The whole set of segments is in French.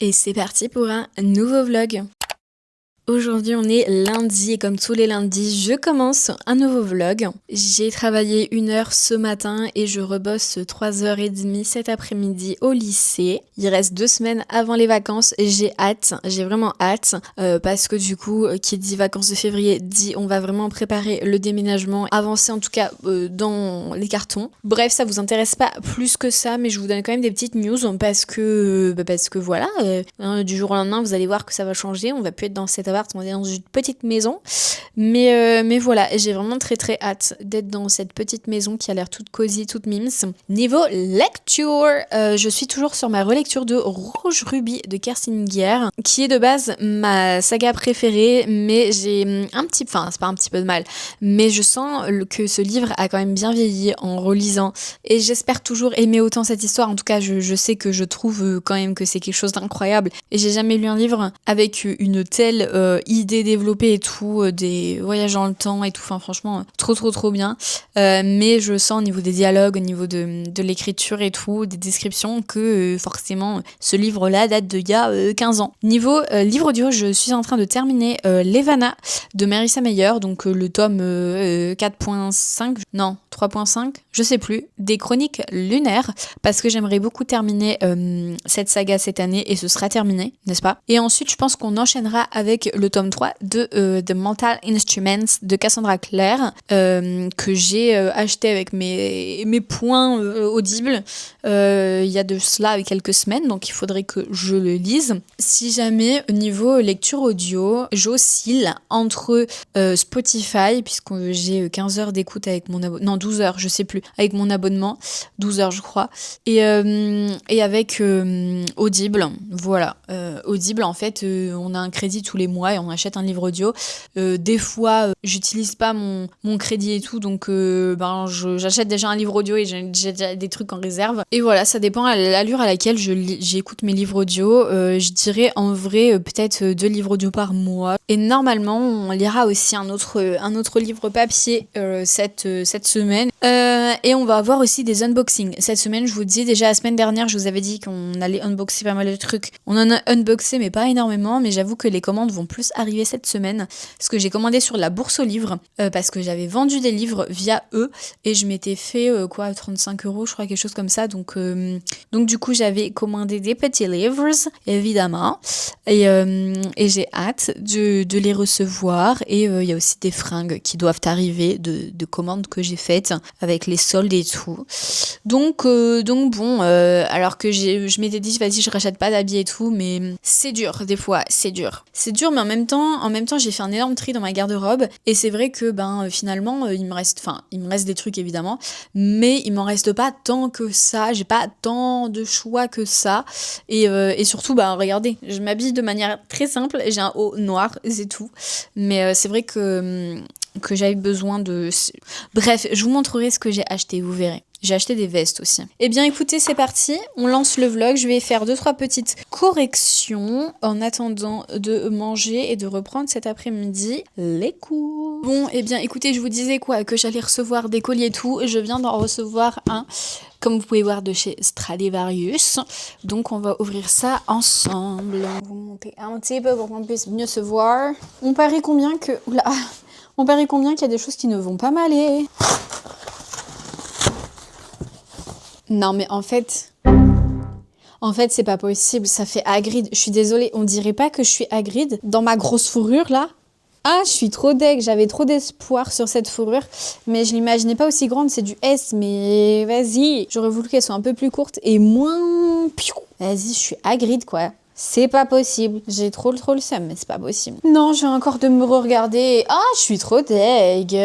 Et c'est parti pour un nouveau vlog. Aujourd'hui on est lundi et comme tous les lundis je commence un nouveau vlog. J'ai travaillé 1 heure ce matin et je rebosse 3h30 cet après-midi au lycée. Il reste 2 semaines avant les vacances et j'ai hâte, j'ai vraiment hâte parce que du coup qui dit vacances de février dit on va vraiment préparer le déménagement, avancer en tout cas dans les cartons. Bref, ça vous intéresse pas plus que ça mais je vous donne quand même des petites news parce que voilà, du jour au lendemain vous allez voir que ça va changer, on va plus être dans cet appart, on est dans une petite maison, mais voilà, j'ai vraiment très hâte d'être dans cette petite maison qui a l'air toute cosy, toute mimes. Niveau lecture, je suis toujours sur ma relecture de Rouge Rubis de Kerstinger, qui est de base ma saga préférée, mais j'ai c'est pas un petit peu de mal, mais je sens que ce livre a quand même bien vieilli en relisant, et j'espère toujours aimer autant cette histoire. En tout cas, je sais que je trouve quand même que c'est quelque chose d'incroyable, et j'ai jamais lu un livre avec une telle idée développée et tout, des voyages dans le temps et tout, enfin franchement trop bien, mais je sens au niveau des dialogues, au niveau de l'écriture et tout, des descriptions, que forcément ce livre là date d'il y a 15 ans. Niveau livre audio, je suis en train de terminer Levana de Marissa Meyer, donc le tome 4.5, non 3.5, je sais plus, des chroniques lunaires, parce que j'aimerais beaucoup terminer cette saga cette année, et ce sera terminé, n'est-ce pas? Et ensuite je pense qu'on enchaînera avec le tome 3 de The Mental Instruments de Cassandra Clare, que j'ai acheté avec mes points audibles il y a de cela quelques semaines, donc il faudrait que je le lise. Si jamais au niveau lecture audio, j'oscille entre Spotify, puisque j'ai 15 heures d'écoute avec mon abonnement, non 12 heures, je sais plus, avec mon abonnement, 12 heures je crois, et avec Audible, voilà. Audible, en fait, on a un crédit tous les mois et on achète un livre audio. Des fois, j'utilise pas mon crédit et tout, donc j'achète déjà un livre audio et j'ai déjà des trucs en réserve. Et voilà, ça dépend à l'allure à laquelle j'écoute mes livres audio. Je dirais en vrai peut-être 2 livres audio par mois. Et normalement, on lira aussi un autre livre papier cette semaine. Et on va avoir aussi des unboxings. Cette semaine, je vous dis déjà, la semaine dernière, je vous avais dit qu'on allait unboxer pas mal de trucs. On en a unboxé, mais pas énormément. Mais j'avoue que les commandes vont plus arriver cette semaine. Parce que j'ai commandé sur la bourse aux livres. Parce que j'avais vendu des livres via eux. Et je m'étais fait 35 euros, je crois, quelque chose comme ça. Donc du coup, j'avais commandé des petits livres, évidemment. Et j'ai hâte de les recevoir. Et il y a aussi des fringues qui doivent arriver de commandes que j'ai faites avec les soldes et tout. Donc bon, alors que je m'étais dit vas-y, je rachète pas d'habits et tout, mais c'est dur des fois, c'est dur, mais en même temps j'ai fait un énorme tri dans ma garde-robe, et c'est vrai que finalement il me reste des trucs évidemment, mais il m'en reste pas tant que ça, j'ai pas tant de choix que ça, et surtout regardez, je m'habille de manière très simple, j'ai un haut noir, c'est tout, mais c'est vrai que j'avais besoin de... Bref, je vous montrerai ce que j'ai acheté, vous verrez. J'ai acheté des vestes aussi. Eh bien écoutez, c'est parti, on lance le vlog. Je vais faire 2-3 petites corrections en attendant de manger et de reprendre cet après-midi les cours. Bon, eh bien écoutez, je vous disais que j'allais recevoir des colis et tout. Je viens d'en recevoir un, comme vous pouvez voir, de chez Stradivarius. Donc on va ouvrir ça ensemble. On va vous monter un petit peu pour qu'on puisse mieux se voir. On parie combien qu'il y a des choses qui ne vont pas m'aller. Non mais en fait c'est pas possible, ça fait Hagrid. Je suis désolée, on dirait pas que je suis Hagrid dans ma grosse fourrure là? Ah, je suis trop deg, j'avais trop d'espoir sur cette fourrure, mais je l'imaginais pas aussi grande, c'est du S, mais vas-y. J'aurais voulu qu'elle soit un peu plus courte et moins... Vas-y, je suis Hagrid quoi. C'est pas possible. J'ai trop le seum, mais c'est pas possible. Non, je vais encore de me regarder. Ah, je suis trop deg.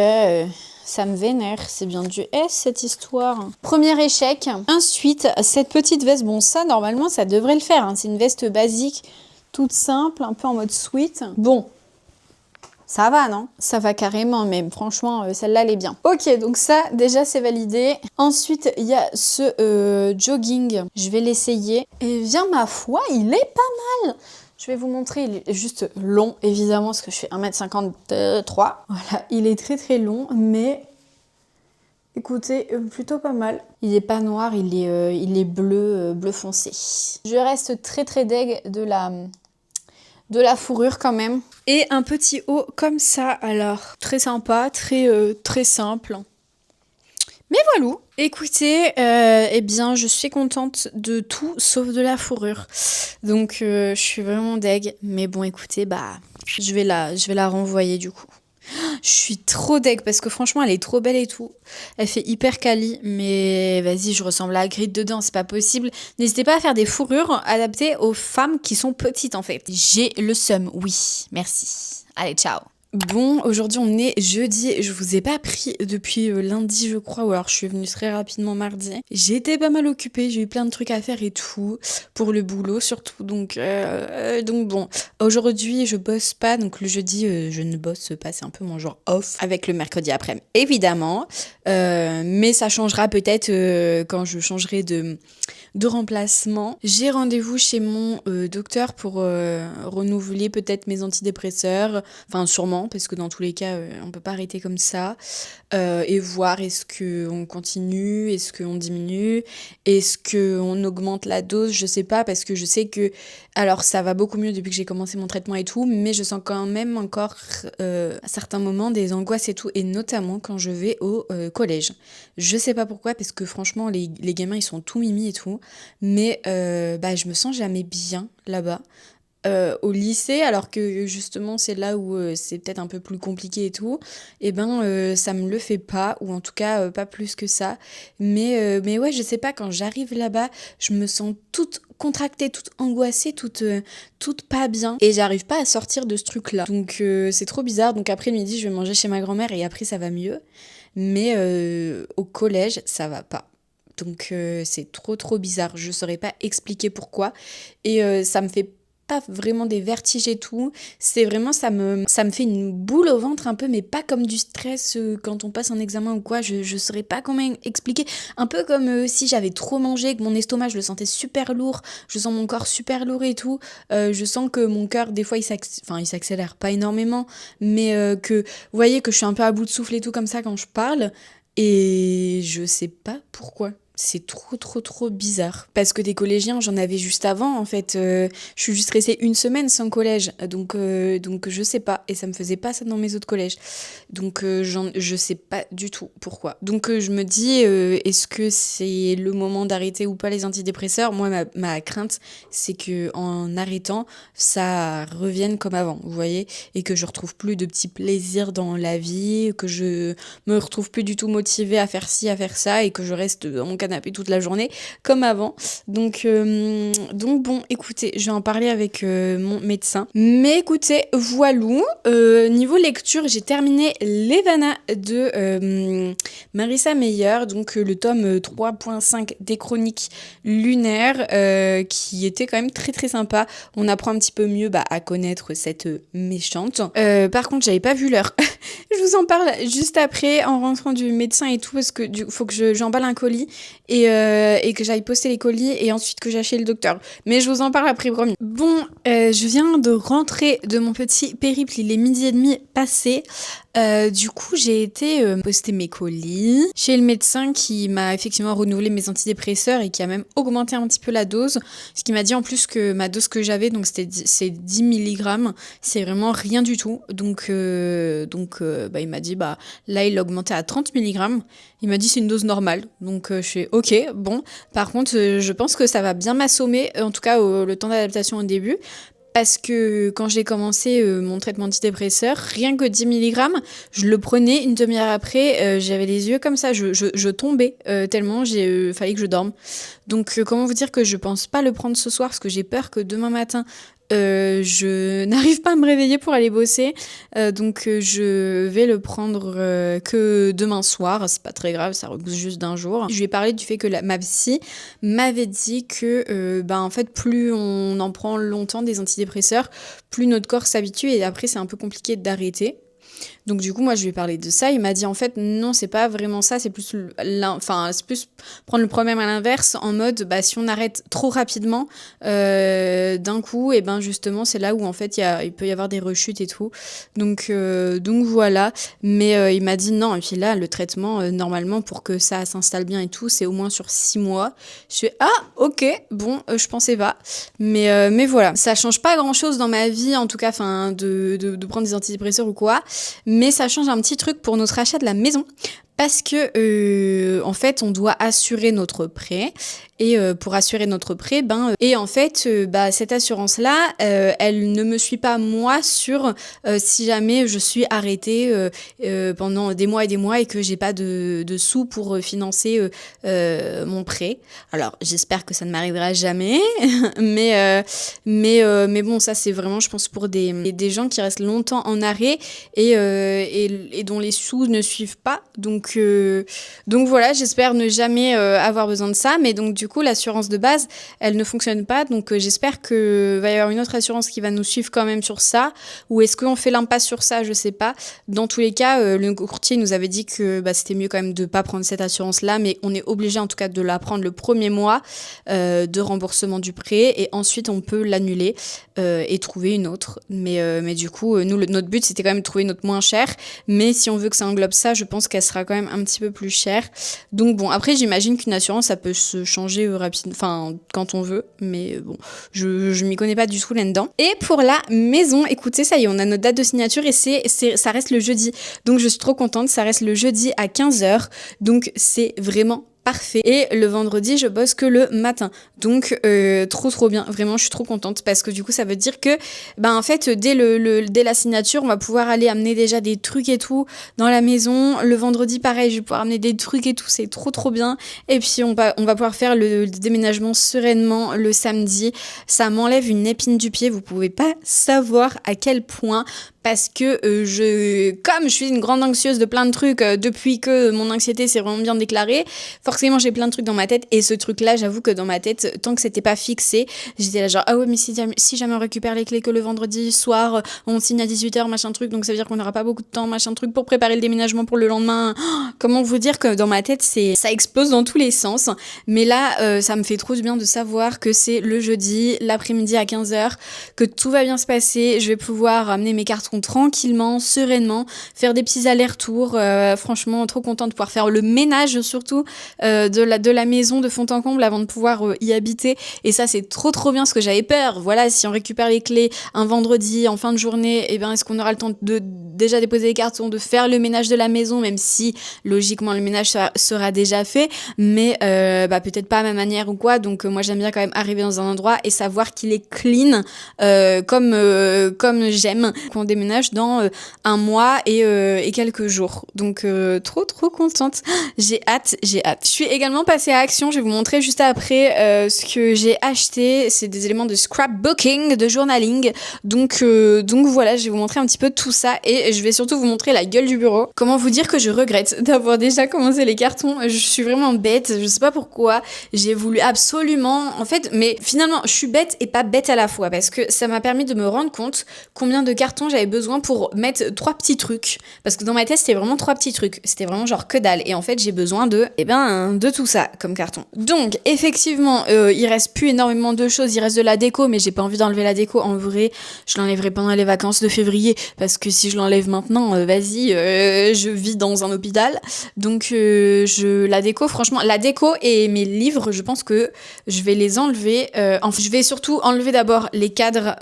Ça me vénère, c'est bien du S cette histoire. Premier échec. Ensuite, cette petite veste, bon ça normalement ça devrait le faire, hein. C'est une veste basique, toute simple, un peu en mode sweat. Bon, ça va non? Ça va carrément même, franchement celle-là elle est bien. Ok, donc ça déjà c'est validé. Ensuite il y a ce jogging, je vais l'essayer. Et bien ma foi, il est pas mal. Je vais vous montrer, il est juste long, évidemment, parce que je fais 1m53. Voilà, il est très long, mais Écoutez, plutôt pas mal. Il est pas noir, il est bleu, bleu foncé. Je reste très très deg de la fourrure quand même. Et un petit haut comme ça, alors. Très sympa, très simple. Mais voilà. Écoutez, eh bien, je suis contente de tout sauf de la fourrure. Donc, je suis vraiment deg. Mais bon, écoutez, bah, je vais la renvoyer du coup. Je suis trop deg parce que franchement, elle est trop belle et tout. Elle fait hyper quali, mais vas-y, je ressemble à Hagrid dedans, c'est pas possible. N'hésitez pas à faire des fourrures adaptées aux femmes qui sont petites en fait. J'ai le seum, oui, merci. Allez, ciao. Bon, aujourd'hui on est jeudi, je vous ai pas pris depuis lundi je crois, ou alors je suis venue très rapidement mardi. J'ai été pas mal occupée, j'ai eu plein de trucs à faire et tout, pour le boulot surtout, donc bon. Aujourd'hui je bosse pas, donc le jeudi je ne bosse pas, c'est un peu mon jour off, avec le mercredi après-midi, évidemment. Mais ça changera peut-être quand je changerai de remplacement. J'ai rendez-vous chez mon docteur pour renouveler peut-être mes antidépresseurs, enfin sûrement, parce que dans tous les cas, on peut pas arrêter comme ça, et voir est-ce qu'on continue, est-ce qu'on diminue, est-ce qu'on augmente la dose, je sais pas, parce que je sais que, alors ça va beaucoup mieux depuis que j'ai commencé mon traitement et tout, mais je sens quand même encore à certains moments des angoisses et tout, et notamment quand je vais au collège. Je sais pas pourquoi, parce que franchement, les gamins, ils sont tout mimi et tout, mais bah, je me sens jamais bien là-bas. Au lycée, alors que justement c'est là où c'est peut-être un peu plus compliqué et tout, et ben ça me le fait pas, ou en tout cas pas plus que ça. Mais ouais, je sais pas, quand j'arrive là-bas, je me sens toute contractée, toute angoissée, toute pas bien, et j'arrive pas à sortir de ce truc-là. Donc c'est trop bizarre. Donc après le midi, je vais manger chez ma grand-mère et après ça va mieux. Mais au collège, ça va pas. Donc c'est trop bizarre. Je saurais pas expliquer pourquoi. Et ça me fait pas vraiment des vertiges et tout. C'est vraiment, ça me fait une boule au ventre un peu, mais pas comme du stress quand on passe un examen ou quoi. Je saurais pas comment expliquer. Un peu comme si j'avais trop mangé, que mon estomac, je le sentais super lourd. Je sens mon corps super lourd et tout. Je sens que mon cœur, des fois, il s'accélère pas énormément, mais que, vous voyez, que je suis un peu à bout de souffle et tout comme ça quand je parle. Et je sais pas pourquoi. C'est trop bizarre. Parce que des collégiens, j'en avais juste avant, en fait. Je suis juste restée une semaine sans collège. Donc je sais pas. Et ça me faisait pas ça dans mes autres collèges. Donc je sais pas du tout pourquoi. Donc je me dis, est-ce que c'est le moment d'arrêter ou pas les antidépresseurs? Moi, ma crainte, c'est que en arrêtant, ça revienne comme avant, vous voyez? Et que je retrouve plus de petits plaisirs dans la vie, que je me retrouve plus du tout motivée à faire ci, à faire ça, et que je reste dans mon canapé toute la journée comme avant. Donc bon, écoutez, je vais en parler avec mon médecin. Mais écoutez, voilou, niveau lecture, j'ai terminé Levana de Marissa Meyer, donc le tome 3.5 des Chroniques lunaires, qui était quand même très sympa. On apprend un petit peu mieux à connaître cette méchante. Par contre, j'avais pas vu l'heure. Je vous en parle juste après, en rentrant du médecin et tout, parce que faut que j'emballe un colis et que j'aille poster les colis et ensuite que j'aille chez le docteur. Mais je vous en parle après, promis. Bon, je viens de rentrer de mon petit périple, il est 12h30 passé. Du coup, j'ai été poster mes colis chez le médecin qui m'a effectivement renouvelé mes antidépresseurs et qui a même augmenté un petit peu la dose. Ce qui m'a dit en plus que ma dose que j'avais, donc c'est 10 mg, c'est vraiment rien du tout. Donc il m'a dit, là, il l'a augmenté à 30 mg. Il m'a dit, c'est une dose normale. Donc je fais, ok, bon. Par contre, je pense que ça va bien m'assommer, en tout cas le temps d'adaptation au début. Parce que quand j'ai commencé mon traitement antidépresseur, rien que 10 mg, je le prenais, une demi-heure après, j'avais les yeux comme ça, je tombais tellement fallait que je dorme. Donc comment vous dire que je pense pas le prendre ce soir parce que j'ai peur que demain matin, je n'arrive pas à me réveiller pour aller bosser. Donc je vais le prendre que demain soir, c'est pas très grave, ça repousse juste d'un jour. Je lui ai parlé du fait que ma psy m'avait dit que en fait plus on en prend longtemps des antidépresseurs, plus notre corps s'habitue et après c'est un peu compliqué d'arrêter. Donc du coup, moi, je lui ai parlé de ça. Il m'a dit, en fait, non, c'est pas vraiment ça. C'est plus, c'est plus prendre le problème à l'inverse, en mode, bah, si on arrête trop rapidement, d'un coup, et ben justement, c'est là où en fait, il peut y avoir des rechutes et tout. Donc voilà. Mais il m'a dit non. Et puis là, le traitement, normalement, pour que ça s'installe bien et tout, c'est au moins sur 6 mois. Je fais, ah, ok, bon, je pensais pas. Mais voilà, ça change pas grand chose dans ma vie, en tout cas, enfin, de prendre des antidépresseurs ou quoi. Mais ça change un petit truc pour notre achat de la maison. Parce que en fait, on doit assurer notre prêt et pour assurer notre prêt, et en fait, cette assurance-là, elle ne me suit pas moi sur si jamais je suis arrêtée pendant des mois et que j'ai pas de sous pour financer mon prêt. Alors, j'espère que ça ne m'arrivera jamais, mais bon, ça c'est vraiment, je pense, pour des gens qui restent longtemps en arrêt et dont les sous ne suivent pas. Donc voilà, j'espère ne jamais avoir besoin de ça. Mais donc du coup, l'assurance de base, elle ne fonctionne pas. Donc j'espère qu'il va y avoir une autre assurance qui va nous suivre quand même sur ça. Ou est-ce qu'on fait l'impasse sur ça? Je sais pas. Dans tous les cas, le courtier nous avait dit que c'était mieux quand même de pas prendre cette assurance-là. Mais on est obligé en tout cas de la prendre le premier mois de remboursement du prêt. Et ensuite, on peut l'annuler et trouver une autre. Mais du coup, nous, notre but, c'était quand même de trouver une autre moins chère. Mais si on veut que ça englobe ça, je pense qu'elle sera quand même un petit peu plus chère. Donc bon, après, j'imagine qu'une assurance, ça peut se changer rapidement, enfin, quand on veut. Mais bon, je m'y connais pas du tout là-dedans. Et pour la maison, écoutez, ça y est, on a notre date de signature et ça reste le jeudi. Donc je suis trop contente, ça reste le jeudi à 15h. Donc c'est vraiment parfait. Et le vendredi, je bosse que le matin. Donc, trop bien. Vraiment, je suis trop contente parce que du coup, ça veut dire que, en fait, dès la signature, on va pouvoir aller amener déjà des trucs et tout dans la maison. Le vendredi, pareil, je vais pouvoir amener des trucs et tout. C'est trop bien. Et puis, on va pouvoir faire le déménagement sereinement le samedi. Ça m'enlève une épine du pied. Vous pouvez pas savoir à quel point. Parce que comme je suis une grande anxieuse de plein de trucs depuis que mon anxiété s'est vraiment bien déclarée, forcément j'ai plein de trucs dans ma tête et ce truc-là, j'avoue que dans ma tête, tant que c'était pas fixé, j'étais là genre ah ouais mais si jamais on récupère les clés que le vendredi soir, on signe à 18h machin truc, donc ça veut dire qu'on n'aura pas beaucoup de temps machin truc pour préparer le déménagement pour le lendemain. Comment vous dire que dans ma tête ça explose dans tous les sens, mais là ça me fait trop du bien de savoir que c'est le jeudi, l'après-midi à 15h, que tout va bien se passer, je vais pouvoir amener mes cartons tranquillement, sereinement, faire des petits allers-retours, franchement trop contente de pouvoir faire le ménage surtout de la maison de fond en comble avant de pouvoir y habiter, et ça c'est trop bien parce que j'avais peur, voilà, si on récupère les clés un vendredi en fin de journée, est-ce qu'on aura le temps de déjà déposer les cartons, de faire le ménage de la maison, même si logiquement le ménage sera déjà fait, mais peut-être pas à ma manière ou quoi, donc moi j'aime bien quand même arriver dans un endroit et savoir qu'il est clean comme j'aime, qu'on déménage dans un mois et quelques jours. Donc trop contente. J'ai hâte. Je suis également passée à Action. Je vais vous montrer juste après ce que j'ai acheté. C'est des éléments de scrapbooking, de journaling. Donc voilà, je vais vous montrer un petit peu tout ça et je vais surtout vous montrer la gueule du bureau. Comment vous dire que je regrette d'avoir déjà commencé les cartons. Je suis vraiment bête. Je sais pas pourquoi. J'ai voulu absolument, en fait, mais finalement, je suis bête et pas bête à la fois parce que ça m'a permis de me rendre compte combien de cartons j'avais besoin pour mettre 3 petits trucs. Parce que dans ma tête, c'était vraiment 3 petits trucs. C'était vraiment genre que dalle. Et en fait, j'ai besoin de tout ça comme carton. Donc, effectivement, il reste plus énormément de choses. Il reste de la déco, mais j'ai pas envie d'enlever la déco. En vrai, je l'enlèverai pendant les vacances de février. Parce que si je l'enlève maintenant, je vis dans un hôpital. Donc, la déco, franchement, la déco et mes livres, je pense que je vais les enlever. Je vais surtout enlever d'abord les cadres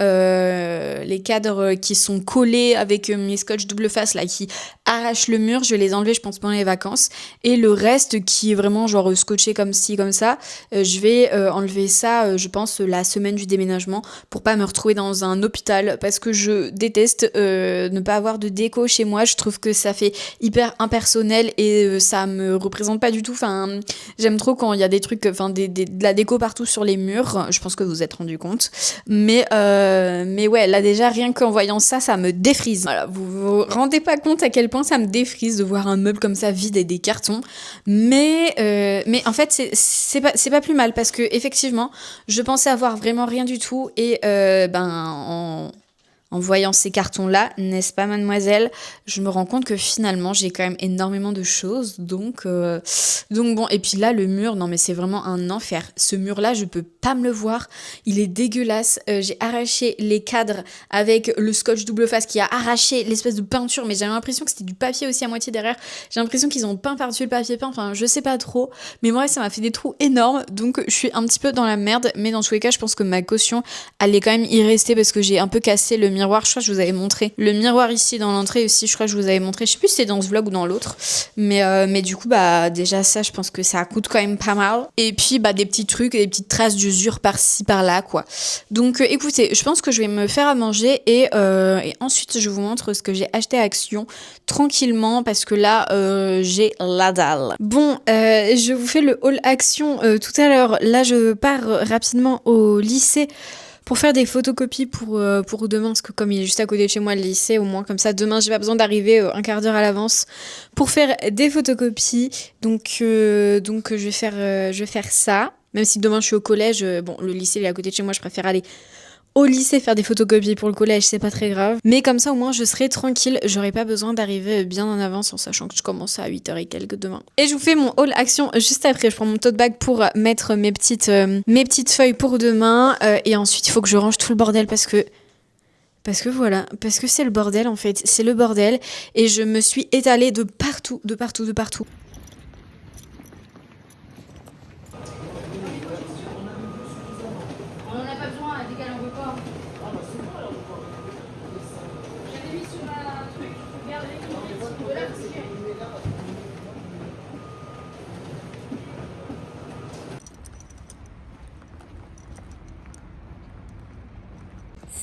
qui sont collés avec mes scotch double face là qui arrachent le mur, je vais les enlever je pense pendant les vacances, et le reste qui est vraiment genre scotché comme ci comme ça, je vais enlever ça je pense la semaine du déménagement pour pas me retrouver dans un hôpital, parce que je déteste ne pas avoir de déco chez moi. Je trouve que ça fait hyper impersonnel et ça me représente pas du tout. Enfin, j'aime trop quand il y a des trucs, de la déco partout sur les murs. Je pense que vous vous êtes rendu compte, mais ouais, là déjà rien qu'en voyant ça me défrise. Voilà, vous vous rendez pas compte à quel point ça me défrise de voir un meuble comme ça vide et des cartons. Mais en fait, c'est pas plus mal parce que effectivement, je pensais avoir vraiment rien du tout et En voyant ces cartons-là, n'est-ce pas mademoiselle? Je me rends compte que finalement j'ai quand même énormément de choses, donc bon. Et puis là le mur, non mais c'est vraiment un enfer. Ce mur-là, je peux pas me le voir, il est dégueulasse. J'ai arraché les cadres avec le scotch double face qui a arraché l'espèce de peinture, mais j'avais l'impression que c'était du papier aussi à moitié derrière. J'ai l'impression qu'ils ont peint par-dessus le papier peint, enfin je sais pas trop, mais moi ça m'a fait des trous énormes, donc je suis un petit peu dans la merde, mais dans tous les cas je pense que ma caution allait quand même y rester parce que j'ai un peu cassé le miroir. Je crois que je vous avais montré le miroir ici dans l'entrée aussi, je crois que je vous avais montré, je sais plus si c'est dans ce vlog ou dans l'autre, mais du coup bah déjà ça je pense que ça coûte quand même pas mal, et puis bah des petits trucs, des petites traces d'usure par-ci par-là quoi. Donc écoutez, je pense que je vais me faire à manger et ensuite je vous montre ce que j'ai acheté à Action tranquillement parce que là j'ai la dalle. Bon, je vous fais le haul Action tout à l'heure. Là je pars rapidement au lycée pour faire des photocopies pour demain, parce que comme il est juste à côté de chez moi le lycée, au moins comme ça demain j'ai pas besoin d'arriver un quart d'heure à l'avance pour faire des photocopies. Donc je vais faire ça. Même si demain je suis au collège, bon le lycée il est à côté de chez moi, je préfère aller au lycée faire des photocopies. Pour le collège c'est pas très grave, mais comme ça au moins je serai tranquille, j'aurai pas besoin d'arriver bien en avance en sachant que je commence à 8h et quelques demain. Et je vous fais mon haul Action juste après. Je prends mon tote bag pour mettre mes petites feuilles pour demain, et ensuite il faut que je range tout le bordel parce que voilà, parce que c'est le bordel en fait, c'est le bordel, et je me suis étalée de partout.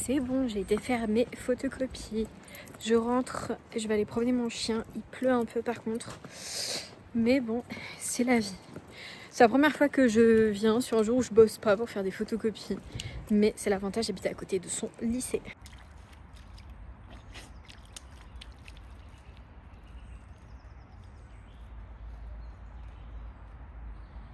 C'est bon, j'ai été faire mes photocopies. Je rentre, je vais aller promener mon chien. Il pleut un peu par contre. Mais bon, c'est la vie. C'est la première fois que je viens sur un jour où je bosse pas pour faire des photocopies. Mais c'est l'avantage d'habiter à côté de son lycée.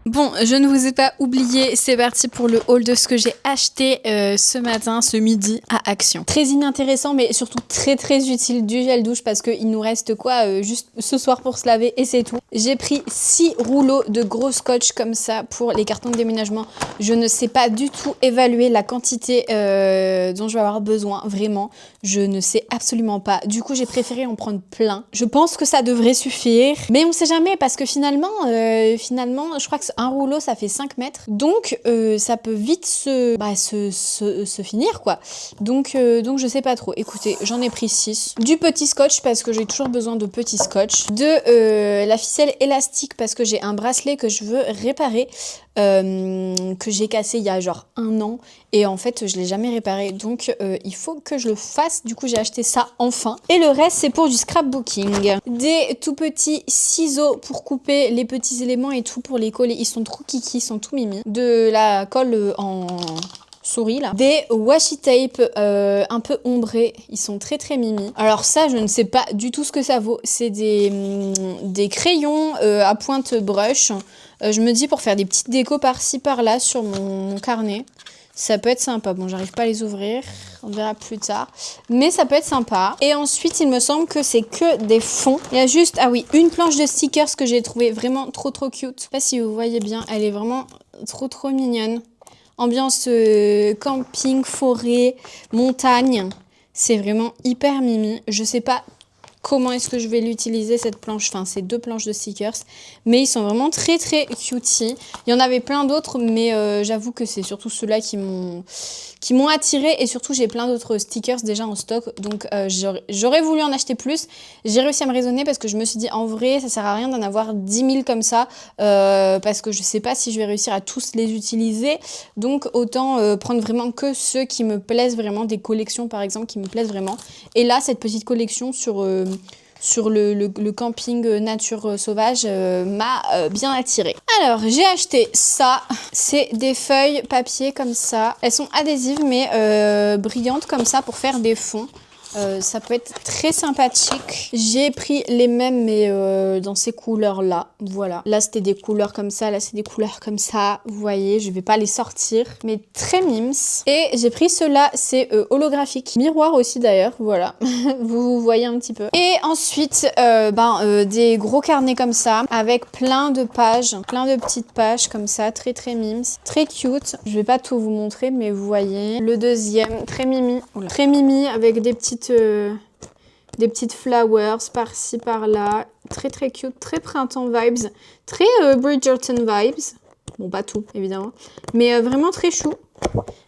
Bon, je ne vous ai pas oublié, c'est parti pour le haul de ce que j'ai acheté ce matin, ce midi à Action. Très inintéressant mais surtout très très utile, du gel douche parce qu'il nous reste quoi juste ce soir pour se laver et c'est tout. J'ai pris 6 rouleaux de gros scotch comme ça pour les cartons de déménagement. Je ne sais pas du tout évaluer la quantité dont je vais avoir besoin, vraiment. Je ne sais absolument pas. Du coup, j'ai préféré en prendre plein. Je pense que ça devrait suffire, mais on sait jamais parce que finalement, je crois que un rouleau ça fait 5 mètres, donc ça peut vite se finir quoi. Donc je sais pas trop. Écoutez, j'en ai pris 6. Du petit scotch parce que j'ai toujours besoin de petits scotch. De la ficelle élastique parce que j'ai un bracelet que je veux réparer, que j'ai cassé il y a genre 1 an et en fait je l'ai jamais réparé, donc il faut que je le fasse. Du coup j'ai acheté ça enfin, et le reste c'est pour du scrapbooking. Des tout petits ciseaux pour couper les petits éléments et tout pour les coller, ils sont trop kiki, ils sont tout mimi. De la colle en souris là. Des washi tape un peu ombrés, ils sont très très mimi. Alors ça je ne sais pas du tout ce que ça vaut, c'est des crayons à pointe brush. Je me dis pour faire des petites décos par-ci par-là sur mon carnet, ça peut être sympa. Bon, j'arrive pas à les ouvrir, on verra plus tard, mais ça peut être sympa. Et ensuite il me semble que c'est que des fonds. Il y a juste, ah oui, une planche de stickers que j'ai trouvé vraiment trop cute. Je sais pas si vous voyez bien, elle est vraiment trop mignonne. Ambiance camping, forêt, montagne. C'est vraiment hyper mimi. Je sais pas comment est-ce que je vais l'utiliser cette planche, enfin ces 2 planches de stickers, mais ils sont vraiment très cutie. Il y en avait plein d'autres, mais j'avoue que c'est surtout ceux-là qui m'ont attiré, et surtout j'ai plein d'autres stickers déjà en stock, donc j'aurais voulu en acheter plus. J'ai réussi à me raisonner parce que je me suis dit en vrai ça sert à rien d'en avoir 10 000 comme ça, parce que je sais pas si je vais réussir à tous les utiliser, donc autant prendre vraiment que ceux qui me plaisent vraiment, des collections par exemple qui me plaisent vraiment. Et là cette petite collection sur le camping nature sauvage m'a bien attirée. Alors j'ai acheté ça, c'est des feuilles papier comme ça, elles sont adhésives mais brillantes comme ça pour faire des fonds. Ça peut être très sympathique. J'ai pris les mêmes mais dans ces couleurs là. Voilà. Là c'était des couleurs comme ça, là c'est des couleurs comme ça. Vous voyez, je vais pas les sortir. Mais très mimes. Et j'ai pris ceux-là, c'est holographique. Miroir aussi d'ailleurs, voilà. Vous voyez un petit peu. Et ensuite, des gros carnets comme ça, avec plein de pages, plein de petites pages comme ça, très très mimes. Très cute. Je vais pas tout vous montrer, mais vous voyez. Le deuxième, très mimi. Oula. Très mimi avec des petites flowers par-ci par-là. Très très cute, très printemps vibes. Très Bridgerton vibes. Bon, pas tout, évidemment. Mais vraiment très chou.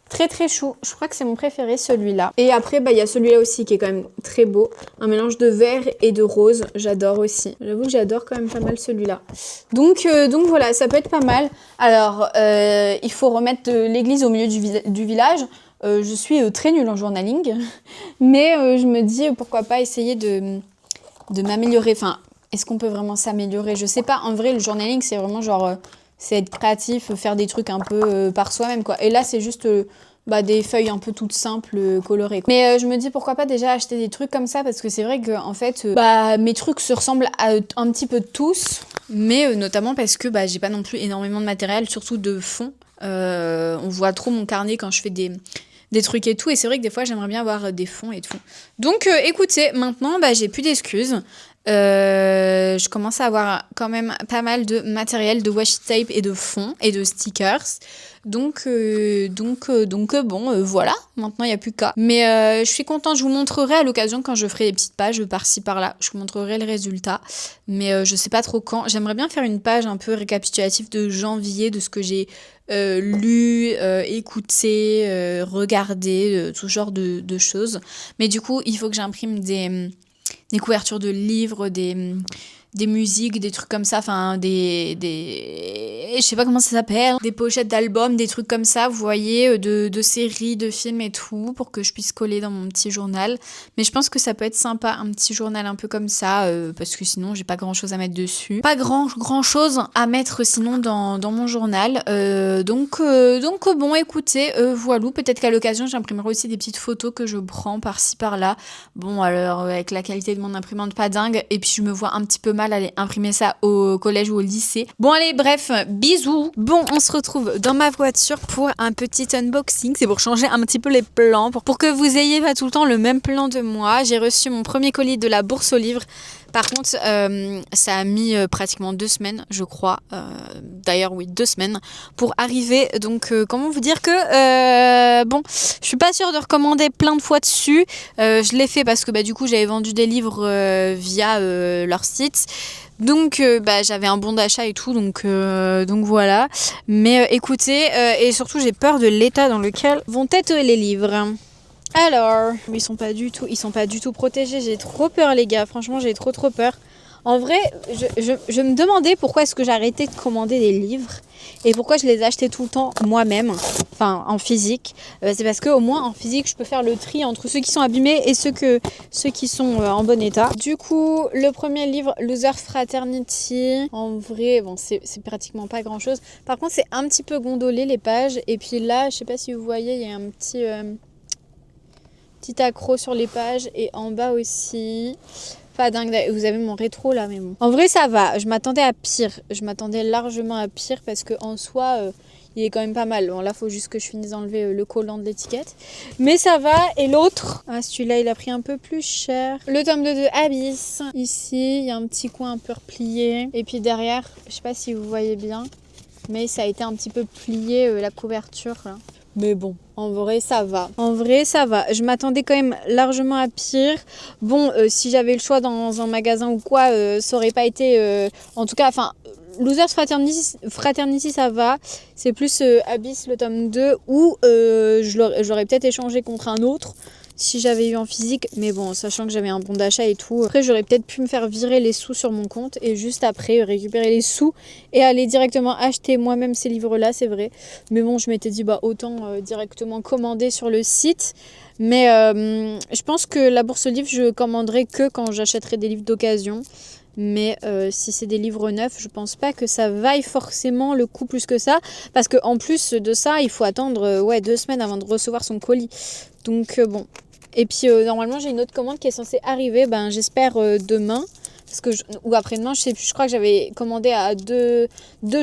Très très chou. Je crois que c'est mon préféré, celui-là. Et après, il y a celui-là aussi qui est quand même très beau. Un mélange de vert et de rose. J'adore aussi. J'avoue que j'adore quand même pas mal celui-là. Donc voilà, ça peut être pas mal. Alors, il faut remettre l'église au milieu du village. Je suis très nulle en journaling. Mais je me dis, pourquoi pas essayer de m'améliorer. Enfin, est-ce qu'on peut vraiment s'améliorer? Je sais pas. En vrai, le journaling, c'est vraiment genre... c'est être créatif, faire des trucs un peu par soi-même, quoi. Et là, c'est juste des feuilles un peu toutes simples, colorées, quoi. Mais je me dis, pourquoi pas déjà acheter des trucs comme ça, parce que c'est vrai que, en fait, mes trucs se ressemblent à un petit peu tous, mais notamment parce que j'ai pas non plus énormément de matériel, surtout de fond. On voit trop mon carnet quand je fais des trucs et tout, et c'est vrai que des fois, j'aimerais bien avoir des fonds et tout. Donc, écoutez, maintenant, j'ai plus d'excuses. Je commence à avoir quand même pas mal de matériel de washi tape et de fonds et de stickers. Donc bon, voilà, maintenant il n'y a plus qu'à. Mais je suis contente, je vous montrerai à l'occasion quand je ferai des petites pages par-ci par-là. Je vous montrerai le résultat. Mais je sais pas trop quand. J'aimerais bien faire une page un peu récapitulative de janvier, de ce que j'ai lu, écouté, regardé, tout genre de choses. Mais du coup, il faut que j'imprime des couvertures de livres, des musiques, des trucs comme ça, enfin je sais pas comment ça s'appelle, des pochettes d'albums, des trucs comme ça, vous voyez, de séries, de films et tout, pour que je puisse coller dans mon petit journal. Mais je pense que ça peut être sympa, un petit journal un peu comme ça, parce que sinon j'ai pas grand chose à mettre dessus. Pas grand chose à mettre sinon dans mon journal. Donc bon, écoutez, voilà, peut-être qu'à l'occasion j'imprimerai aussi des petites photos que je prends par-ci par-là. Bon, alors avec la qualité de mon imprimante pas dingue, et puis je me vois un petit peu mal aller imprimer ça au collège ou au lycée. Bon allez, bref, bisous. Bon, on se retrouve dans ma voiture pour un petit unboxing. C'est pour changer un petit peu les plans, pour que vous ayez pas tout le temps le même plan de moi. J'ai reçu mon premier colis de la Bourse aux livres. Par contre, ça a mis pratiquement 2 semaines, je crois. D'ailleurs, oui, 2 semaines pour arriver. Donc, comment vous dire que bon, je suis pas sûre de recommander plein de fois dessus. Je l'ai fait parce que du coup, j'avais vendu des livres via leur site. Donc j'avais un bon d'achat et tout, donc voilà. Mais écoutez, et surtout j'ai peur de l'état dans lequel vont être les livres. Alors, ils sont pas du tout protégés. J'ai trop peur, les gars. Franchement, j'ai trop peur. En vrai, je me demandais pourquoi est-ce que j'arrêtais de commander des livres et pourquoi je les achetais tout le temps moi-même, enfin en physique. C'est parce qu'au moins en physique, je peux faire le tri entre ceux qui sont abîmés et ceux qui sont en bon état. Du coup, le premier livre, Loser Fraternity, en vrai, bon, c'est pratiquement pas grand-chose. Par contre, c'est un petit peu gondolé les pages. Et puis là, je sais pas si vous voyez, il y a un petit accro sur les pages et en bas aussi. Pas dingue, vous avez mon rétro là, mais bon. En vrai, ça va. Je m'attendais à pire. Je m'attendais largement à pire parce que en soi, il est quand même pas mal. Bon, là, faut juste que je finisse d'enlever le collant de l'étiquette. Mais ça va. Et l'autre, celui-là, il a pris un peu plus cher. Le tome 2 de Abyss. Ici, il y a un petit coin un peu replié. Et puis derrière, je sais pas si vous voyez bien, mais ça a été un petit peu plié, la couverture là. Mais bon, en vrai, ça va. Je m'attendais quand même largement à pire. Bon, si j'avais le choix dans un magasin ou quoi, ça aurait pas été... en tout cas, enfin, Losers Fraternity, ça va. C'est plus Abyss, le tome 2, où j'aurais peut-être échangé contre un autre si j'avais eu en physique. Mais bon, sachant que j'avais un bon d'achat et tout. Après, j'aurais peut-être pu me faire virer les sous sur mon compte et juste après récupérer les sous et aller directement acheter moi-même ces livres-là, c'est vrai. Mais bon, je m'étais dit, autant directement commander sur le site. Mais je pense que la Bourse aux livres, je commanderai que quand j'achèterai des livres d'occasion. Mais si c'est des livres neufs, je pense pas que ça vaille forcément le coup plus que ça. Parce qu'en plus de ça, il faut attendre 2 semaines avant de recevoir son colis. Donc bon, Et puis normalement j'ai une autre commande qui est censée arriver, j'espère demain. Parce que ou après-demain, je sais plus, je crois que j'avais commandé à deux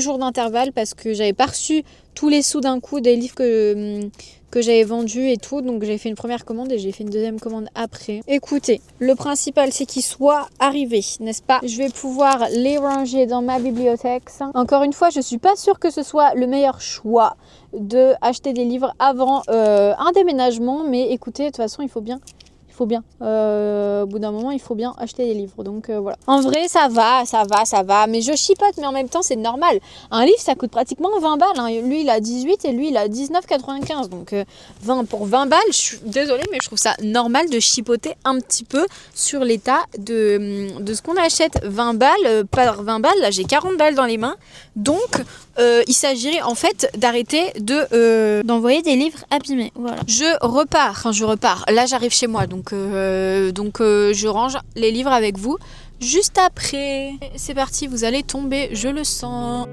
jours d'intervalle parce que j'avais pas reçu tous les sous d'un coup des livres que j'avais vendus et tout. Donc j'ai fait une première commande et j'ai fait une deuxième commande après. Écoutez, le principal c'est qu'ils soient arrivés, n'est-ce pas? Je vais pouvoir les ranger dans ma bibliothèque. Encore une fois, je suis pas sûre que ce soit le meilleur choix de acheter des livres avant un déménagement. Mais écoutez, de toute façon, il faut bien. Au bout d'un moment, il faut bien acheter des livres. Donc voilà. En vrai, ça va. Mais je chipote, mais en même temps, c'est normal. Un livre, ça coûte pratiquement 20 balles. Hein. Lui, il a 18 et lui, il a 19,95. Donc 20 balles, je suis désolée, mais je trouve ça normal de chipoter un petit peu sur l'état de ce qu'on achète. 20 balles, par 20 balles, là, j'ai 40 balles dans les mains. Donc, il s'agirait en fait d'arrêter d'envoyer des livres abîmés. Voilà. Je repars. Là, j'arrive chez moi, donc je range les livres avec vous juste après. C'est parti, vous allez tomber, je le sens.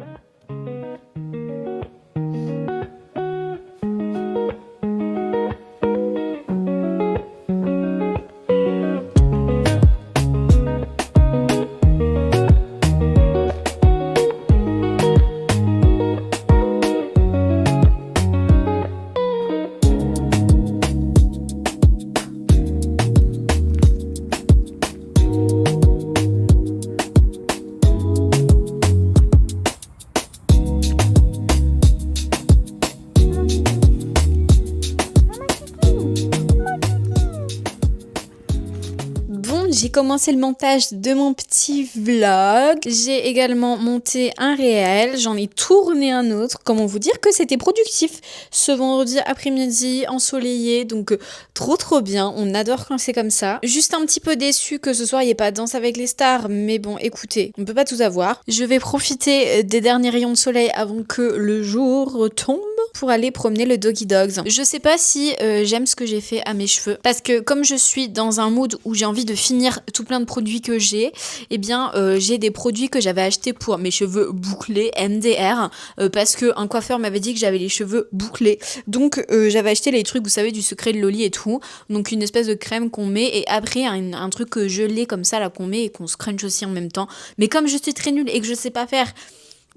J'ai commencé le montage de mon petit vlog. J'ai également monté un réel. J'en ai tourné un autre. Comment vous dire que c'était productif ce vendredi après-midi ensoleillé. Donc trop bien. On adore quand c'est comme ça. Juste un petit peu déçu que ce soir il n'y ait pas Danse avec les stars. Mais bon, écoutez, on peut pas tout avoir. Je vais profiter des derniers rayons de soleil avant que le jour tombe pour aller promener le Doggy Dogs. Je sais pas si j'aime ce que j'ai fait à mes cheveux. Parce que comme je suis dans un mood où j'ai envie de finir tout plein de produits que j'ai, j'ai des produits que j'avais achetés pour mes cheveux bouclés, MDR, parce que un coiffeur m'avait dit que j'avais les cheveux bouclés. Donc j'avais acheté les trucs, vous savez, du secret de Loli et tout. Donc une espèce de crème qu'on met et après un truc gelé comme ça là qu'on met et qu'on scrunch aussi en même temps. Mais comme je suis très nulle et que je sais pas faire,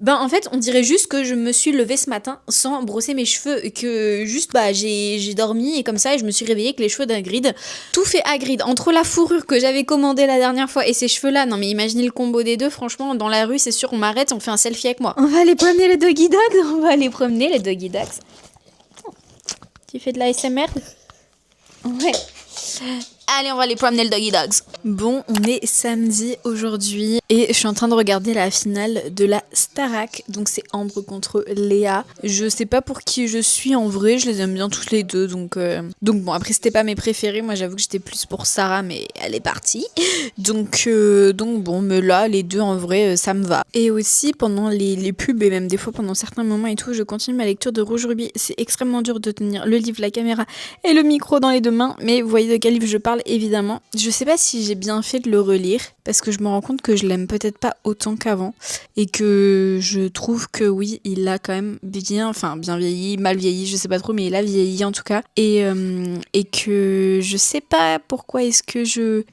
en fait, on dirait juste que je me suis levée ce matin sans brosser mes cheveux, que juste j'ai dormi et comme ça et je me suis réveillée avec les cheveux d'Hagrid. Tout fait Hagrid, entre la fourrure que j'avais commandée la dernière fois et ces cheveux-là. Non mais imaginez le combo des deux, franchement, dans la rue, c'est sûr, on m'arrête, on fait un selfie avec moi. On va aller promener les Doggy Dogs. Tu fais de la SMR? Ouais. Allez, on va aller promener le Doggy Dogs. Bon, on est samedi aujourd'hui et je suis en train de regarder la finale de la Starac. Donc c'est Ambre contre Léa. Je sais pas pour qui je suis en vrai, je les aime bien toutes les deux. Donc bon, après c'était pas mes préférés. Moi j'avoue que j'étais plus pour Sarah, mais elle est partie. Donc bon, mais là les deux en vrai ça me va. Et aussi pendant les pubs et même des fois pendant certains moments et tout, je continue ma lecture de Rouge Rubis. C'est extrêmement dur de tenir le livre, la caméra et le micro dans les deux mains. Mais vous voyez de quel livre je parle évidemment. Je sais pas si j'ai bien fait de le relire parce que je me rends compte que je l'aime peut-être pas autant qu'avant et que je trouve que oui, il a quand même bien vieilli, mal vieilli, je sais pas trop, mais il a vieilli en tout cas et que je sais pas pourquoi est-ce que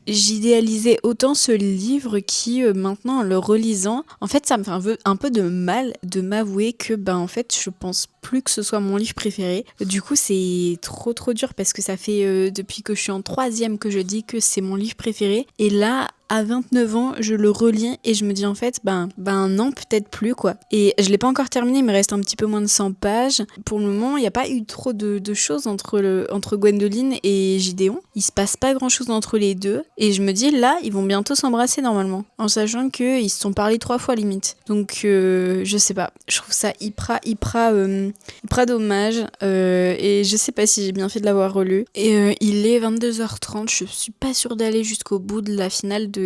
j'idéalisais autant ce livre qui maintenant en le relisant, en fait ça me fait un peu de mal de m'avouer que en fait je pense plus que ce soit mon livre préféré. Du coup c'est trop dur parce que ça fait depuis que je suis en 3e que je dis que c'est mon livre préféré et là à 29 ans, je le relis et je me dis en fait, non, peut-être plus quoi. Et je l'ai pas encore terminé, il me reste un petit peu moins de 100 pages. Pour le moment, il n'y a pas eu trop de choses entre Gwendoline et Gideon. Il se passe pas grand chose entre les deux. Et je me dis là, ils vont bientôt s'embrasser normalement. En sachant qu'ils se sont parlé 3 fois limite. Donc, je sais pas. Je trouve ça hyper dommage. Et je sais pas si j'ai bien fait de l'avoir relu. Et il est 22h30. Je suis pas sûre d'aller jusqu'au bout de la finale de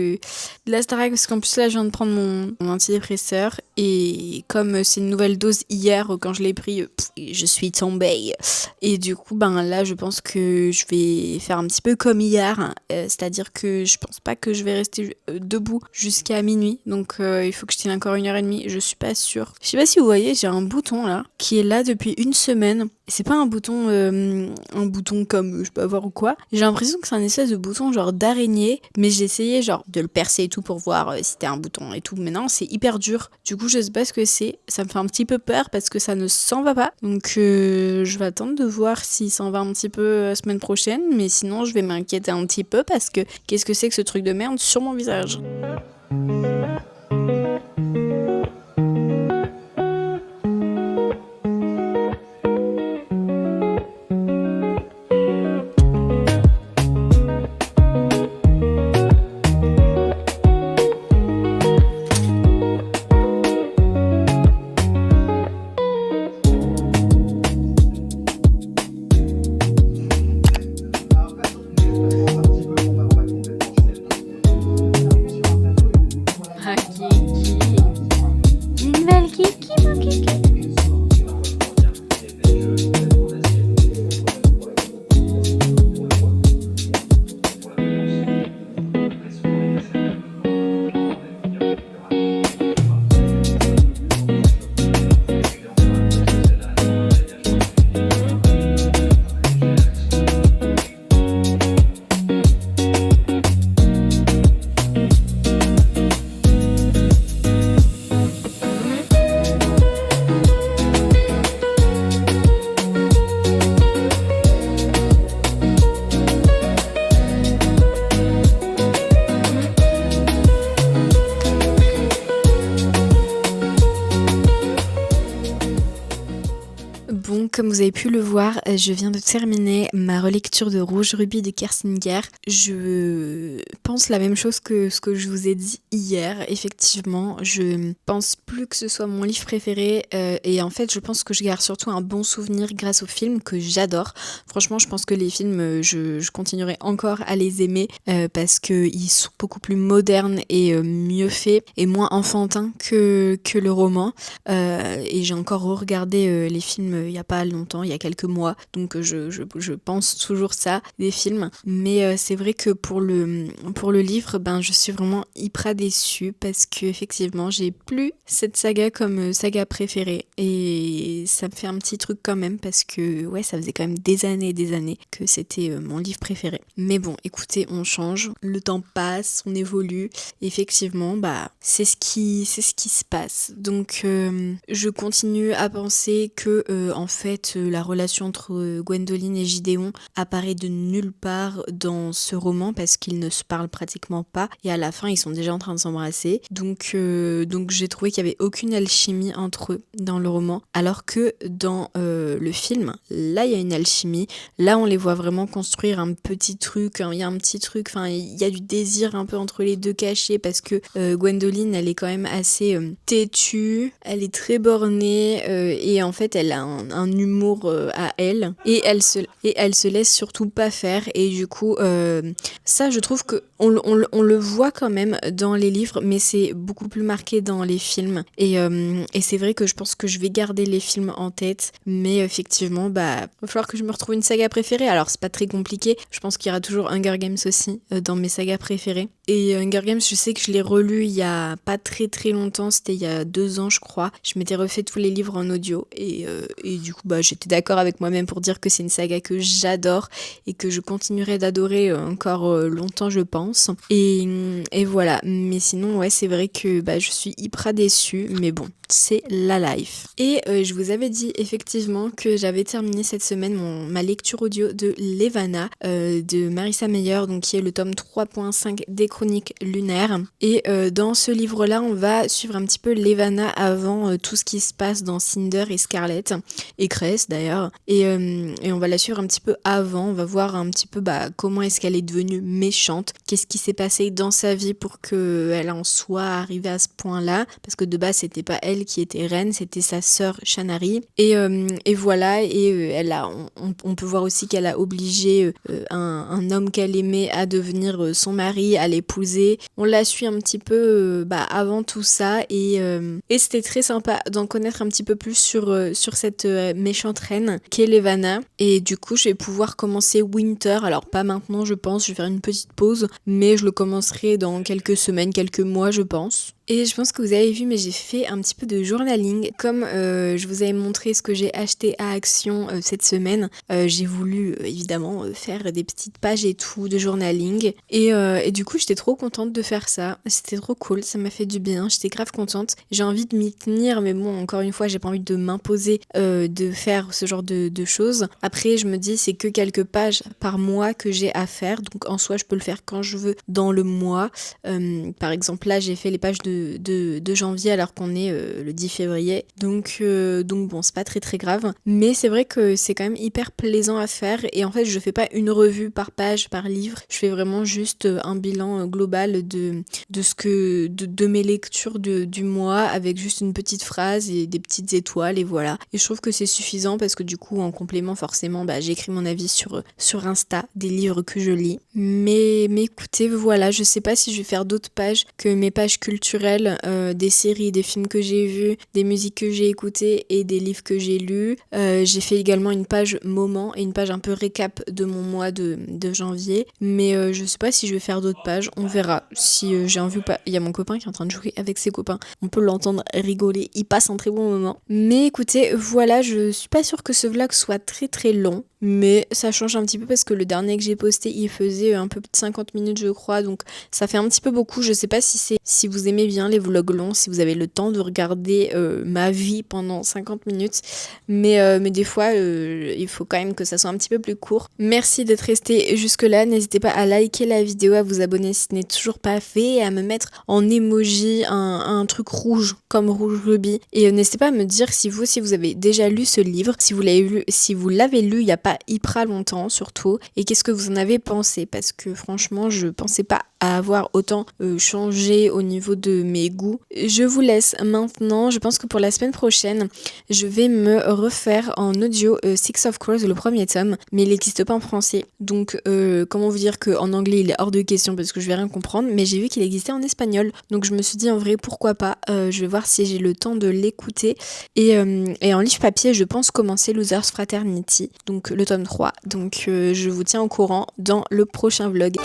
la Starac parce qu'en plus là je viens de prendre mon antidépresseur et comme c'est une nouvelle dose hier quand je l'ai pris je suis tombée et du coup là je pense que je vais faire un petit peu comme hier c'est-à-dire que je pense pas que je vais rester debout jusqu'à minuit donc il faut que je tienne encore 1h30, je suis pas sûre. Je sais pas si vous voyez, j'ai un bouton là qui est là depuis une semaine C'est pas un bouton comme je peux avoir ou quoi. J'ai l'impression que c'est un espèce de bouton genre d'araignée, mais j'ai essayé genre de le percer et tout pour voir si c'était un bouton et tout. Mais non, c'est hyper dur. Du coup, je sais pas ce que c'est. Ça me fait un petit peu peur parce que ça ne s'en va pas. Donc, je vais attendre de voir s'il s'en va un petit peu la semaine prochaine. Mais sinon, je vais m'inquiéter un petit peu parce que qu'est-ce que c'est que ce truc de merde sur mon visage? Ah, Kiki. Une belle Kiki, mon Kiki. Bon, comme vous avez pu le voir, je viens de terminer ma relecture de Rouge Rubis de Kersinger. Je pense la même chose que ce que je vous ai dit hier. Effectivement, je pense plus que ce soit mon livre préféré et en fait, je pense que je garde surtout un bon souvenir grâce aux films que j'adore. Franchement, je pense que les films, je continuerai encore à les aimer parce qu'ils sont beaucoup plus modernes et mieux faits et moins enfantins que le roman. Et j'ai encore regardé les films il y a pas longtemps, il y a quelques mois, donc je pense toujours ça des films, mais c'est vrai que pour le livre, ben je suis vraiment hyper déçue parce que effectivement j'ai plus cette saga comme saga préférée et ça me fait un petit truc quand même parce que ouais, ça faisait quand même des années et des années que c'était mon livre préféré. Mais bon, écoutez, on change, le temps passe, on évolue, effectivement, bah c'est ce qui se passe. Donc je continue à penser que en fait la relation entre Gwendoline et Gideon apparaît de nulle part dans ce roman parce qu'ils ne se parlent pratiquement pas et à la fin ils sont déjà en train de s'embrasser. Donc j'ai trouvé qu'il y avait aucune alchimie entre eux dans le roman, alors que dans le film, là il y a une alchimie, là on les voit vraiment construire un petit truc, il y a un petit truc, enfin il y a du désir un peu entre les deux caché parce que Gwendoline elle est quand même assez têtue, elle est très bornée et en fait elle a un humour à elle et elle se laisse surtout pas faire et du coup ça je trouve que on le voit quand même dans les livres mais c'est beaucoup plus marqué dans les films et c'est vrai que je pense que je vais garder les films en tête mais effectivement bah va falloir que je me retrouve une saga préférée. Alors c'est pas très compliqué, je pense qu'il y aura toujours Hunger Games aussi dans mes sagas préférées et Hunger Games je sais que je l'ai relu il y a pas très très longtemps, c'était il y a 2 ans je crois, je m'étais refait tous les livres en audio et du coup bah j'étais d'accord avec moi-même pour dire que c'est une saga que j'adore et que je continuerai d'adorer encore longtemps je pense et voilà, mais sinon ouais c'est vrai que bah je suis hyper déçue mais bon c'est la life. Et je vous avais dit effectivement que j'avais terminé cette semaine ma lecture audio de Levana de Marissa Meyer, donc qui est le tome 3.5 des Chroniques lunaires. Et dans ce livre-là, on va suivre un petit peu Levana avant tout ce qui se passe dans Cinder et Scarlett, et Cress d'ailleurs. Et on va la suivre un petit peu avant, on va voir un petit peu bah, comment est-ce qu'elle est devenue méchante, qu'est-ce qui s'est passé dans sa vie pour qu'elle en soit arrivée à ce point-là, parce que de base c'était pas elle qui était reine, c'était sa sœur Shanari et voilà et on peut voir aussi qu'elle a obligé un homme qu'elle aimait à devenir son mari, à l'épouser. On la suit un petit peu avant tout ça et c'était très sympa d'en connaître un petit peu plus sur cette méchante reine qu'est Levana et du coup je vais pouvoir commencer Winter, alors pas maintenant je pense, je vais faire une petite pause mais je le commencerai dans quelques semaines, quelques mois je pense. Et je pense que vous avez vu, mais j'ai fait un petit peu de journaling. Comme je vous avais montré ce que j'ai acheté à Action cette semaine, j'ai voulu évidemment faire des petites pages et tout de journaling. Et du coup, j'étais trop contente de faire ça. C'était trop cool, ça m'a fait du bien. J'étais grave contente. J'ai envie de m'y tenir, mais bon, encore une fois, j'ai pas envie de m'imposer de faire ce genre de choses. Après, je me dis, c'est que quelques pages par mois que j'ai à faire. Donc en soi, je peux le faire quand je veux dans le mois. Par exemple, là, j'ai fait les pages de janvier alors qu'on est le 10 février. Donc bon, c'est pas très très grave. Mais c'est vrai que c'est quand même hyper plaisant à faire. Et en fait, je fais pas une revue par page, par livre. Je fais vraiment juste un bilan global de mes lectures du mois avec juste une petite phrase et des petites étoiles et voilà. Et je trouve que c'est suffisant parce que du coup, en complément, forcément, j'ai écrit mon avis sur Insta des livres que je lis. Mais écoutez, voilà, je sais pas si je vais faire d'autres pages que mes pages culturelles, des séries, des films que j'ai vus, des musiques que j'ai écoutées et des livres que j'ai lus. J'ai fait également une page moment et une page un peu récap de mon mois de janvier. Mais je sais pas si je vais faire d'autres pages, on verra si j'ai envie ou pas. Il y a mon copain qui est en train de jouer avec ses copains. On peut l'entendre rigoler, il passe un très bon moment. Mais écoutez, voilà, je suis pas sûre que ce vlog soit très très long. Mais ça change un petit peu parce que le dernier que j'ai posté, il faisait un peu plus de 50 minutes je crois, donc ça fait un petit peu beaucoup. Je sais pas si vous aimez bien les vlogs longs, si vous avez le temps de regarder ma vie pendant 50 minutes, mais des fois il faut quand même que ça soit un petit peu plus court. Merci d'être resté jusque là, n'hésitez pas à liker la vidéo, à vous abonner si ce n'est toujours pas fait, et à me mettre en emoji un truc rouge comme rouge rubis, et n'hésitez pas à me dire si vous avez déjà lu ce livre, si vous l'avez lu il y a pas hyper longtemps surtout, et qu'est-ce que vous en avez pensé, parce que franchement je pensais pas à avoir autant changé au niveau de mes goûts. Je vous laisse maintenant, je pense que pour la semaine prochaine je vais me refaire en audio Six of Crows, le premier tome, mais il n'existe pas en français, donc comment vous dire qu'en anglais il est hors de question parce que je vais rien comprendre, mais j'ai vu qu'il existait en espagnol, donc je me suis dit en vrai pourquoi pas, je vais voir si j'ai le temps de l'écouter, et en livre papier je pense commencer Losers Fraternity, donc le tome 3, donc je vous tiens au courant dans le prochain vlog.